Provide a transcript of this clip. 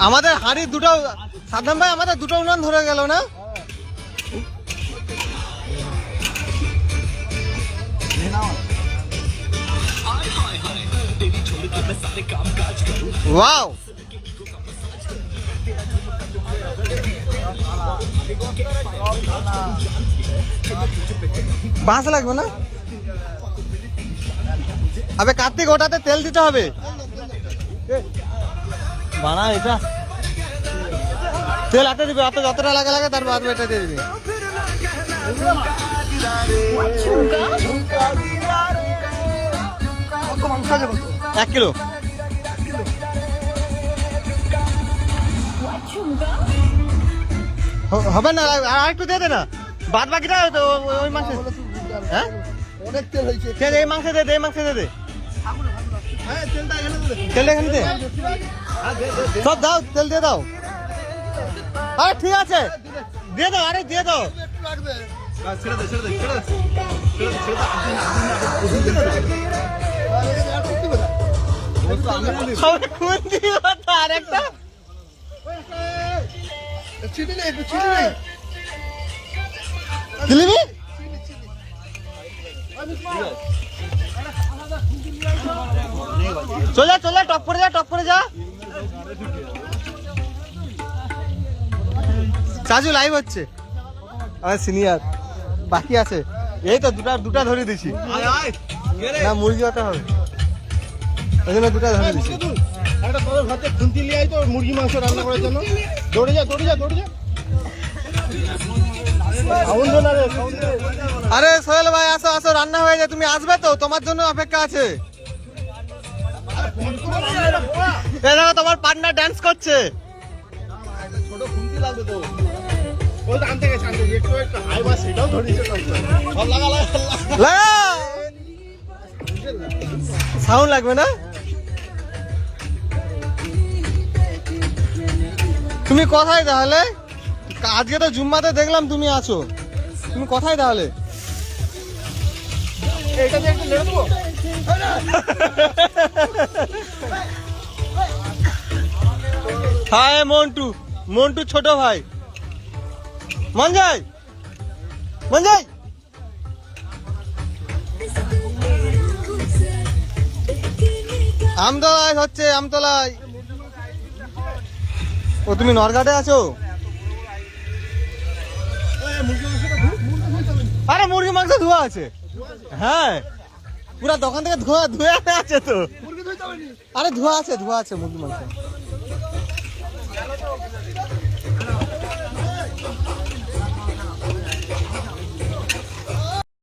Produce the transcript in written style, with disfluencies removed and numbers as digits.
আমাদের হাড়ি দুটো সাদ্দাম ভাই, আমাদের দুটো উনান ধরে গেল না? ওয়াও, বাঁশ লাগবে না? আবে কার্তিক, ওটাতে তেল দিতে হবে। বানা এটা তেল হাতে দিবি, অত যতটা লাগে লাগে তার বাদ এটা দিয়ে দিবি। 1 কিলো হবে না, আর একটু দিয়ে দে না, বাদ বাকিটা ওই মাংস। হ্যাঁ অনেক তেল হয়েছে, এই মাংস দে, এই মাংস দে, তেল এখানে দে, সব দাও, তেল দিয়ে দাও। আরে ঠিক আছে, দিয়ে দাও, আরে দিয়ে দাও। আরেকটা দিলিবি? চলে চলে, টপ করে যা, টপ করে যা। চাচু লাইভ হচ্ছে, আমার সিনিয়র বাকি আছে। এই তো দুটা ধরে দিছি না, মুরগি ওটা হবে, ওই জন্য দুটা ধরে দিছি। একটা তোর ঘরে খুন্তি নিয়ে আই তো মুরগি মাংস রান্না করার জন্য। দৌড়ে যা, দৌড়ে যা, দৌড়ে যা। আরে সোহেল ভাই, আসো আসো, রান্না হয়ে যায়, তুমি আসবে তো? তোমার জন্য অপেক্ষা আছে। দেখো তোমার পার্টনার ডান্স করছে। ছোট খুন্তি লাগবে তো, ওই তো আনতে গেছে, আনতে একটু একটু হাইবা, সেটাও ধরিছে। লাগা লাগা লাগা, সাউন্ড লাগবে না? তুমি কোথায় তাহলে? আজকে তো জুম্মাতে দেখলাম তুমি আছো, তুমি কোথায় তাহলে? হায় মন্টু, মন্টু ছোট ভাই। মঞ্জয়, মঞ্জয়, আমতলায় হচ্ছে, আমতলায়। ও তুমি নরঘাটে আছো? আরে মুরগি মাংস ধোয়া আছে, হ্যাঁ পুরা দোকান থেকে ধুয়ে আছে তো। আরে ধোয়া আছে মুরগি মাংস।